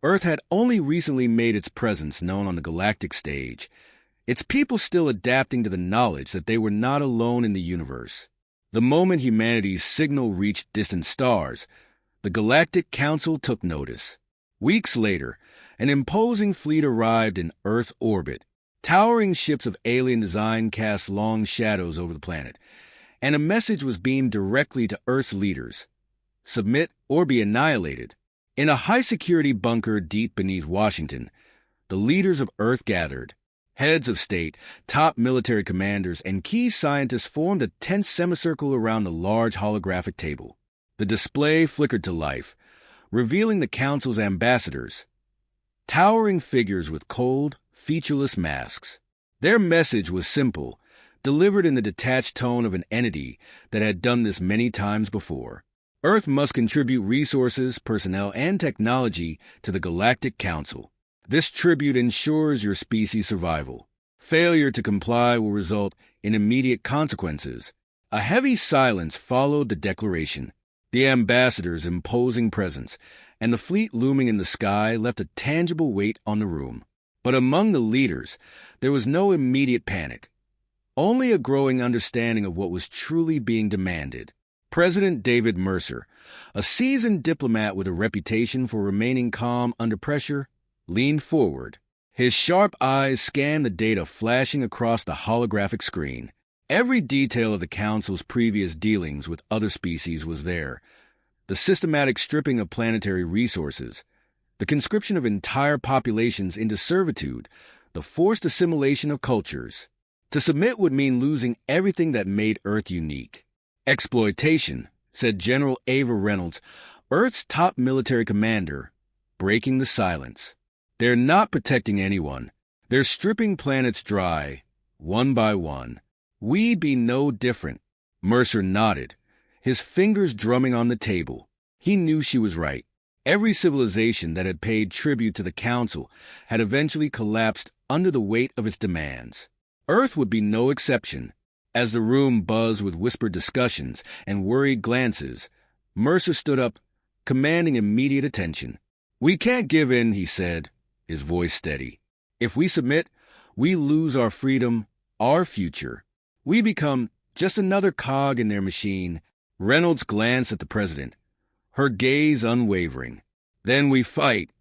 Earth had only recently made its presence known on the galactic stage, its people still adapting to the knowledge that they were not alone in the universe. The moment humanity's signal reached distant stars, the Galactic Council took notice. Weeks later, an imposing fleet arrived in Earth orbit. Towering ships of alien design cast long shadows over the planet, and a message was beamed directly to Earth's leaders: submit or be annihilated. In a high-security bunker deep beneath Washington, the leaders of Earth gathered. Heads of state, top military commanders, and key scientists formed a tense semicircle around the large holographic table. The display flickered to life, revealing the Council's ambassadors, towering figures with cold, featureless masks. Their message was simple, delivered in the detached tone of an entity that had done this many times before. Earth must contribute resources, personnel, and technology to the Galactic Council. This tribute ensures your species' survival. Failure to comply will result in immediate consequences. A heavy silence followed the declaration. The ambassador's imposing presence and the fleet looming in the sky left a tangible weight on the room. But among the leaders, there was no immediate panic, only a growing understanding of what was truly being demanded. President David Mercer, a seasoned diplomat with a reputation for remaining calm under pressure, leaned forward. His sharp eyes scanned the data flashing across the holographic screen. Every detail of the Council's previous dealings with other species was there. The systematic stripping of planetary resources, the conscription of entire populations into servitude, the forced assimilation of cultures. To submit would mean losing everything that made Earth unique. Exploitation, said General Ava Reynolds, Earth's top military commander, breaking the silence. They're not protecting anyone. They're stripping planets dry, one by one. We'd be no different. Mercer nodded, his fingers drumming on the table. He knew she was right. Every civilization that had paid tribute to the Council had eventually collapsed under the weight of its demands. Earth would be no exception. As the room buzzed with whispered discussions and worried glances, Mercer stood up, commanding immediate attention. "We can't give in," he said, his voice steady. "If we submit, we lose our freedom, our future. We become just another cog in their machine." Reynolds glanced at the president, her gaze unwavering. "Then we fight,"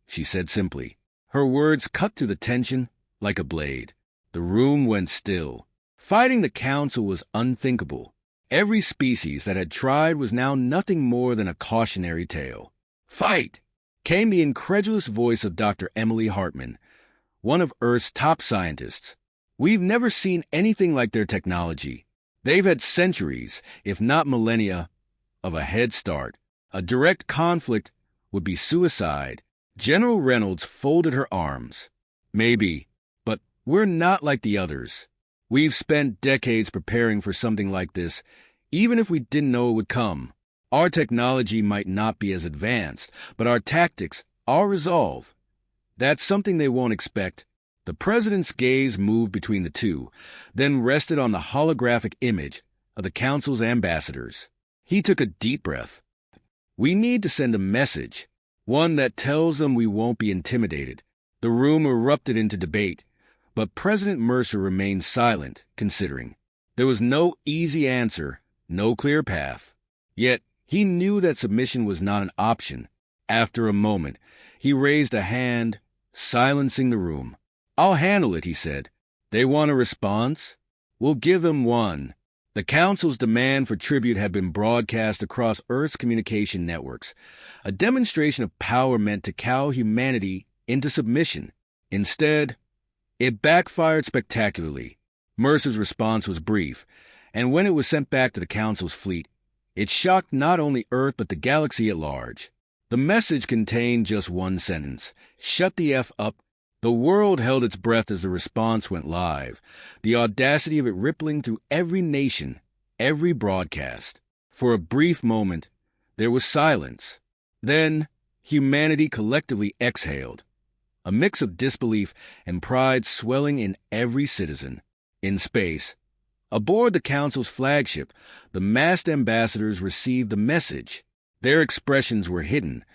she said simply. Her words cut through the tension like a blade. The room went still. Fighting the Council was unthinkable. Every species that had tried was now nothing more than a cautionary tale. "Fight!" came the incredulous voice of Dr. Emily Hartman, one of Earth's top scientists. "We've never seen anything like their technology. They've had centuries, if not millennia, of a head start. A direct conflict would be suicide." General Reynolds folded her arms. "Maybe, but we're not like the others. We've spent decades preparing for something like this, even if we didn't know it would come. Our technology might not be as advanced, but our tactics, our resolve, that's something they won't expect." The president's gaze moved between the two, then rested on the holographic image of the Council's ambassadors. He took a deep breath. "We need to send a message, one that tells them we won't be intimidated." The room erupted into debate, but President Mercer remained silent, considering. There was no easy answer, no clear path. Yet he knew that submission was not an option. After a moment, he raised a hand, silencing the room. "I'll handle it," he said. "They want a response? We'll give them one." The Council's demand for tribute had been broadcast across Earth's communication networks, a demonstration of power meant to cow humanity into submission. Instead, it backfired spectacularly. Mercer's response was brief, and when it was sent back to the Council's fleet, it shocked not only Earth but the galaxy at large. The message contained just one sentence: "Shut the F up." The world held its breath as the response went live, the audacity of it rippling through every nation, every broadcast. For a brief moment, there was silence. Then, humanity collectively exhaled, a mix of disbelief and pride swelling in every citizen. In space, aboard the Council's flagship, the masked ambassadors received the message. Their expressions were hidden,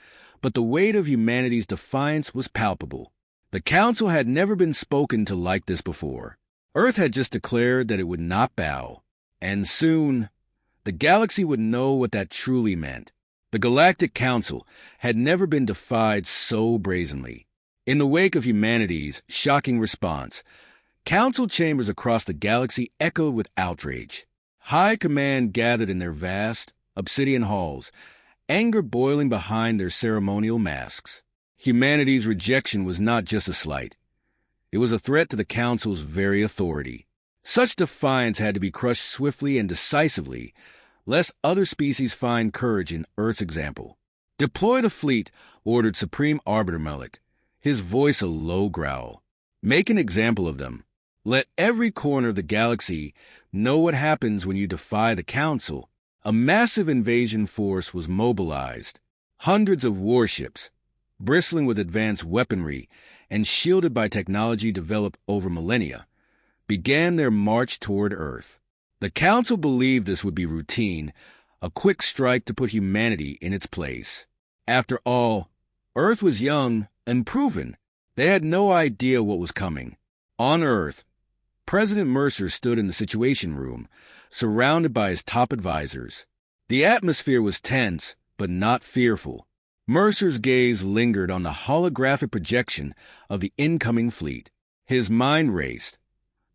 but the weight of humanity's defiance was palpable. The Council had never been spoken to like this before. Earth had just declared that it would not bow, and soon the galaxy would know what that truly meant. The Galactic Council had never been defied so brazenly. In the wake of humanity's shocking response, council chambers across the galaxy echoed with outrage. High command gathered in their vast, obsidian halls, anger boiling behind their ceremonial masks. Humanity's rejection was not just a slight. It was a threat to the Council's very authority. Such defiance had to be crushed swiftly and decisively, lest other species find courage in Earth's example. "Deploy the fleet," ordered Supreme Arbiter Malik, his voice a low growl. "Make an example of them. Let every corner of the galaxy know what happens when you defy the Council." A massive invasion force was mobilized. Hundreds of warships, bristling with advanced weaponry and shielded by technology developed over millennia, began their march toward Earth. The Council believed this would be routine, a quick strike to put humanity in its place. After all, Earth was young and proven. They had no idea what was coming. On Earth, President Mercer stood in the Situation Room, surrounded by his top advisors. The atmosphere was tense, but not fearful. Mercer's gaze lingered on the holographic projection of the incoming fleet. His mind raced,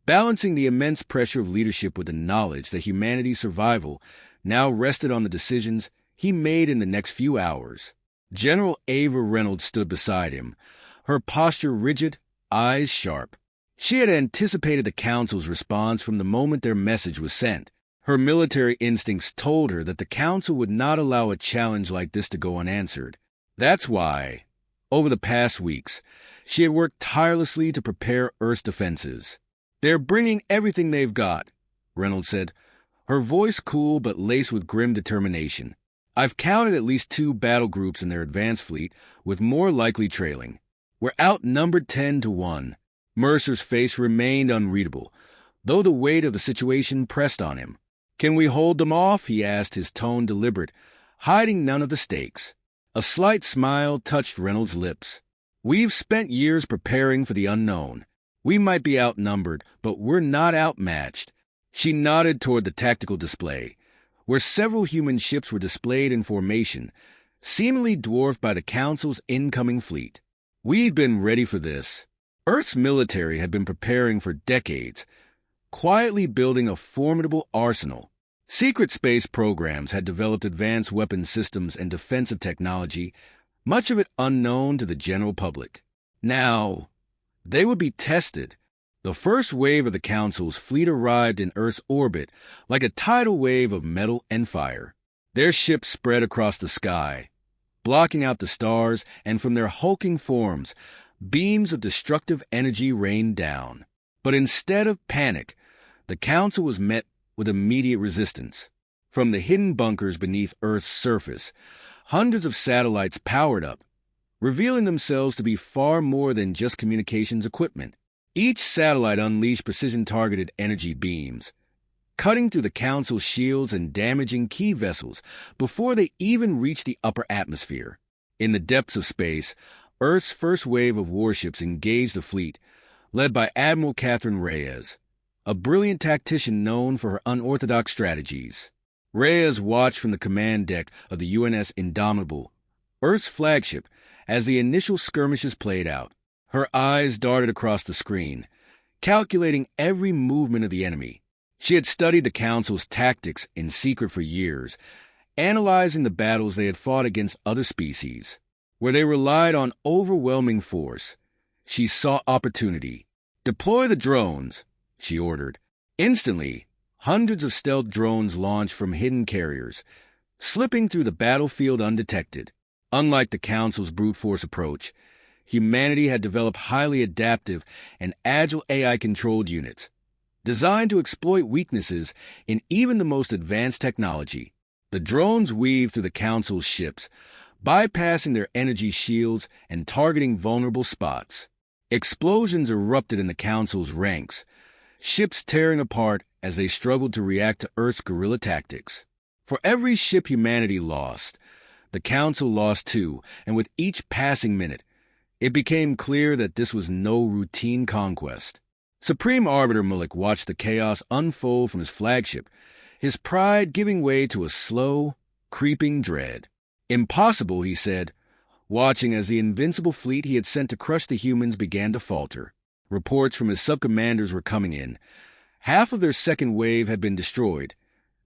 balancing the immense pressure of leadership with the knowledge that humanity's survival now rested on the decisions he made in the next few hours. General Ava Reynolds stood beside him, her posture rigid, eyes sharp. She had anticipated the Council's response from the moment their message was sent. Her military instincts told her that the Council would not allow a challenge like this to go unanswered. That's why, over the past weeks, she had worked tirelessly to prepare Earth's defenses. "They're bringing everything they've got," Reynolds said, her voice cool but laced with grim determination. "I've counted at least 2 battle groups in their advanced fleet, with more likely trailing. We're outnumbered 10-1. Mercer's face remained unreadable, though the weight of the situation pressed on him. "Can we hold them off?" he asked, his tone deliberate, hiding none of the stakes. A slight smile touched Reynolds' lips. "We've spent years preparing for the unknown. We might be outnumbered, but we're not outmatched." She nodded toward the tactical display, where several human ships were displayed in formation, seemingly dwarfed by the Council's incoming fleet. "We'd been ready for this." Earth's military had been preparing for decades, quietly building a formidable arsenal. Secret space programs had developed advanced weapons systems and defensive technology, much of it unknown to the general public. Now, they would be tested. The first wave of the Council's fleet arrived in Earth's orbit like a tidal wave of metal and fire. Their ships spread across the sky, blocking out the stars, and from their hulking forms, beams of destructive energy rained down. But instead of panic, the Council was met with immediate resistance. From the hidden bunkers beneath Earth's surface, hundreds of satellites powered up, revealing themselves to be far more than just communications equipment. Each satellite unleashed precision-targeted energy beams, cutting through the Council's shields and damaging key vessels before they even reached the upper atmosphere. In the depths of space, Earth's first wave of warships engaged the fleet, led by Admiral Catherine Reyes, a brilliant tactician known for her unorthodox strategies. Reyes watched from the command deck of the UNS Indomitable, Earth's flagship, as the initial skirmishes played out. Her eyes darted across the screen, calculating every movement of the enemy. She had studied the Council's tactics in secret for years, analyzing the battles they had fought against other species. Where they relied on overwhelming force, she saw opportunity. "Deploy the drones," she ordered. Instantly, hundreds of stealth drones launched from hidden carriers, slipping through the battlefield undetected. Unlike the Council's brute force approach, humanity had developed highly adaptive and agile AI-controlled units, designed to exploit weaknesses in even the most advanced technology. The drones weaved through the Council's ships, bypassing their energy shields and targeting vulnerable spots. Explosions erupted in the Council's ranks, ships tearing apart as they struggled to react to Earth's guerrilla tactics. For every ship humanity lost, The Council lost too, and with each passing minute, it became clear that this was no routine conquest. Supreme Arbiter Mulek watched the chaos unfold from his flagship, his pride giving way to a slow, creeping dread. Impossible, he said, watching as the invincible fleet he had sent to crush the humans began to falter. Reports from his sub-commanders were coming in. Half of their second wave had been destroyed,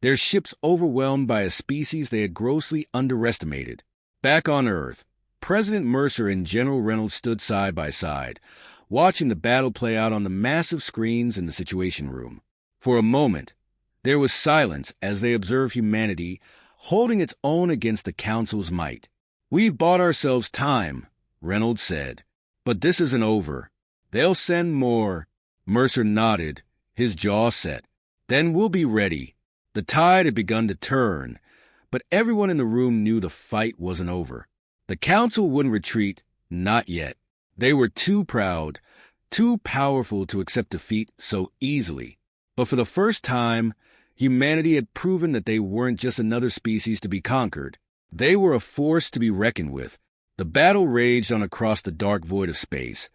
their ships overwhelmed by a species they had grossly underestimated. Back on Earth, President Mercer and General Reynolds stood side by side, watching the battle play out on the massive screens in the Situation Room. For a moment, there was silence as they observed humanity holding its own against the Council's might. "We've bought ourselves time," Reynolds said. "But this isn't over. They'll send more." Mercer nodded, his jaw set. "Then we'll be ready." The tide had begun to turn, but everyone in the room knew the fight wasn't over. The Council wouldn't retreat, not yet. They were too proud, too powerful to accept defeat so easily. But for the first time, humanity had proven that they weren't just another species to be conquered. They were a force to be reckoned with. The battle raged on across the dark void of space,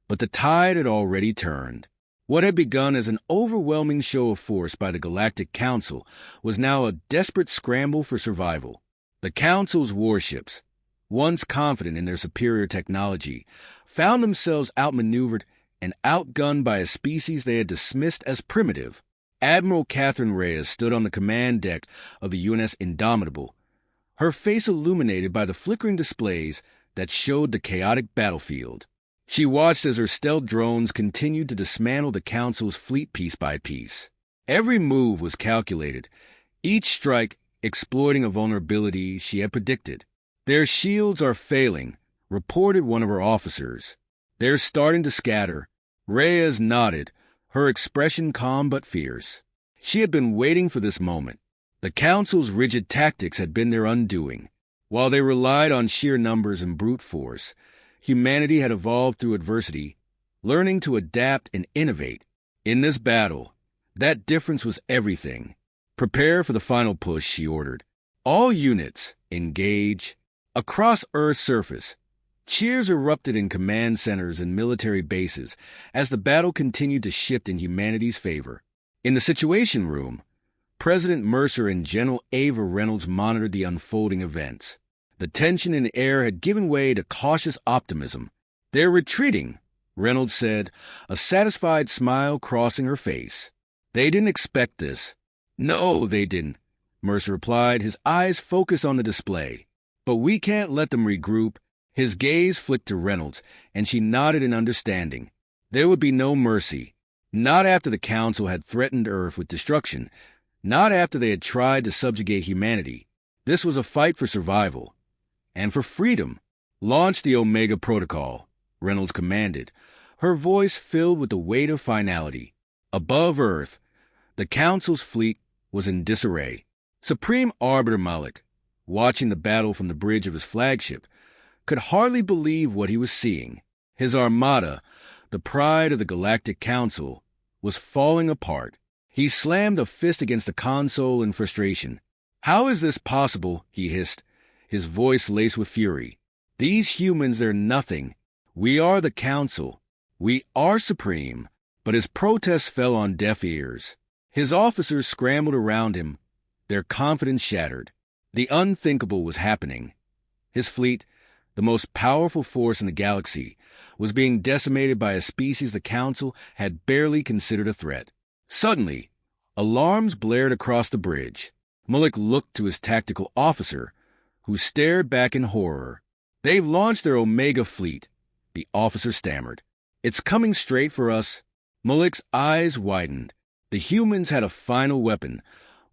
but the tide had already turned. What had begun as an overwhelming show of force by the Galactic Council was now a desperate scramble for survival. The Council's warships, once confident in their superior technology, found themselves outmaneuvered and outgunned by a species they had dismissed as primitive. Admiral Catherine Reyes stood on the command deck of the UNS Indomitable, her face illuminated by the flickering displays that showed the chaotic battlefield. She watched as her stealth drones continued to dismantle the Council's fleet piece by piece. Every move was calculated, each strike exploiting a vulnerability she had predicted. "Their shields are failing," reported one of her officers. "They're starting to scatter." Reyes nodded, her expression calm but fierce. She had been waiting for this moment. The Council's rigid tactics had been their undoing. While they relied on sheer numbers and brute force, humanity had evolved through adversity, learning to adapt and innovate. In this battle, that difference was everything. "Prepare for the final push," she ordered. "All units, engage." Across Earth's surface, cheers erupted in command centers and military bases as the battle continued to shift in humanity's favor. In the Situation Room, President Mercer and General Ava Reynolds monitored the unfolding events. The tension in the air had given way to cautious optimism. "They're retreating," Reynolds said, a satisfied smile crossing her face. "They didn't expect this." "No, they didn't," Mercer replied, his eyes focused on the display. "But we can't let them regroup." His gaze flicked to Reynolds, and she nodded in understanding. There would be no mercy. Not after the Council had threatened Earth with destruction. Not after they had tried to subjugate humanity. This was a fight for survival. And for freedom. "Launch the Omega Protocol," Reynolds commanded, her voice filled with the weight of finality. Above Earth, the Council's fleet was in disarray. Supreme Arbiter Mulek, watching the battle from the bridge of his flagship, could hardly believe what he was seeing. His armada, the pride of the Galactic Council, was falling apart. He slammed a fist against the console in frustration. "How is this possible?" he hissed, his voice laced with fury. "These humans are nothing. We are the Council. We are supreme." But his protests fell on deaf ears. His officers scrambled around him, their confidence shattered. The unthinkable was happening. His fleet, the most powerful force in the galaxy, was being decimated by a species the Council had barely considered a threat. Suddenly, alarms blared across the bridge. Mulek looked to his tactical officer, who stared back in horror. "They've launched their Omega fleet," the officer stammered. "It's coming straight for us." Mulek's eyes widened. The humans had a final weapon,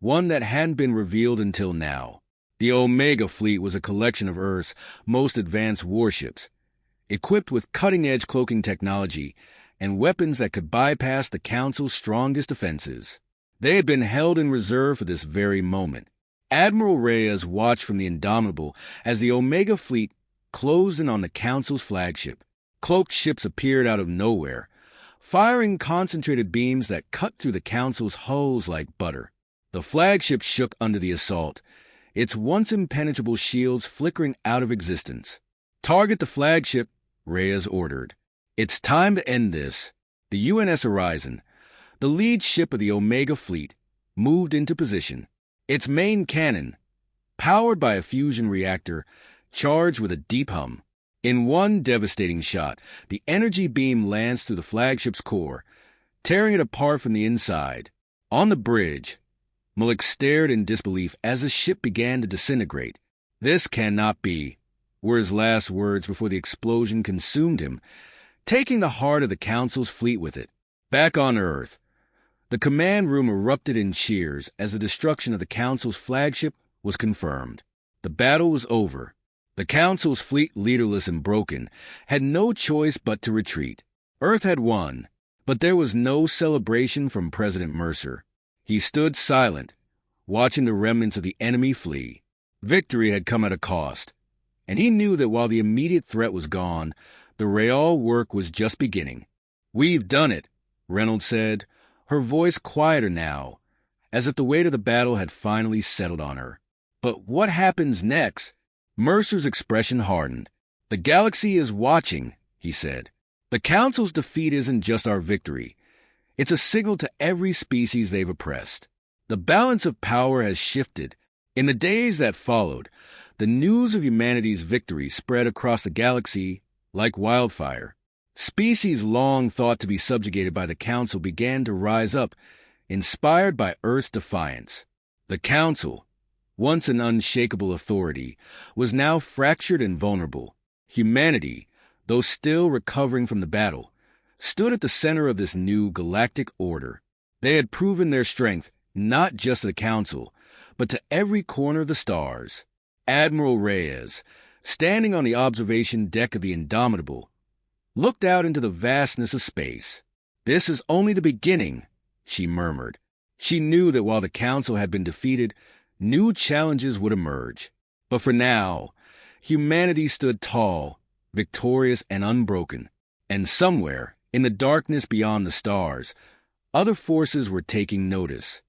one that hadn't been revealed until now. The Omega fleet was a collection of Earth's most advanced warships, equipped with cutting-edge cloaking technology and weapons that could bypass the Council's strongest defenses. They had been held in reserve for this very moment. Admiral Reyes watched from the Indomitable as the Omega fleet closed in on the Council's flagship. Cloaked ships appeared out of nowhere, firing concentrated beams that cut through the Council's hulls like butter. The flagship shook under the assault, its once impenetrable shields flickering out of existence. "Target the flagship," Reyes ordered. "It's time to end this." The UNS Horizon, the lead ship of the Omega Fleet, moved into position. Its main cannon, powered by a fusion reactor, charged with a deep hum. In one devastating shot, the energy beam lanced through the flagship's core, tearing it apart from the inside. On the bridge, Malik stared in disbelief as the ship began to disintegrate. "This cannot be," were his last words before the explosion consumed him, taking the heart of the Council's fleet with it. Back on Earth, the command room erupted in cheers as the destruction of the Council's flagship was confirmed. The battle was over. The Council's fleet, leaderless and broken, had no choice but to retreat. Earth had won, but there was no celebration from President Mercer. He stood silent, watching the remnants of the enemy flee. Victory had come at a cost, and he knew that while the immediate threat was gone, the real work was just beginning. "We've done it," Reynolds said, her voice quieter now, as if the weight of the battle had finally settled on her. "But what happens next?" Mercer's expression hardened. "The galaxy is watching," he said. "The Council's defeat isn't just our victory. It's a signal to every species they've oppressed. The balance of power has shifted." In the days that followed, the news of humanity's victory spread across the galaxy like wildfire. Species long thought to be subjugated by the Council began to rise up, inspired by Earth's defiance. The Council, once an unshakable authority, was now fractured and vulnerable. Humanity, though still recovering from the battle, stood at the center of this new galactic order. They had proven their strength not just to the Council, but to every corner of the stars. Admiral Reyes, standing on the observation deck of the Indomitable, looked out into the vastness of space. "This is only the beginning," she murmured. She knew that while the Council had been defeated, new challenges would emerge. But for now, humanity stood tall, victorious and unbroken. And somewhere, in the darkness beyond the stars, other forces were taking notice.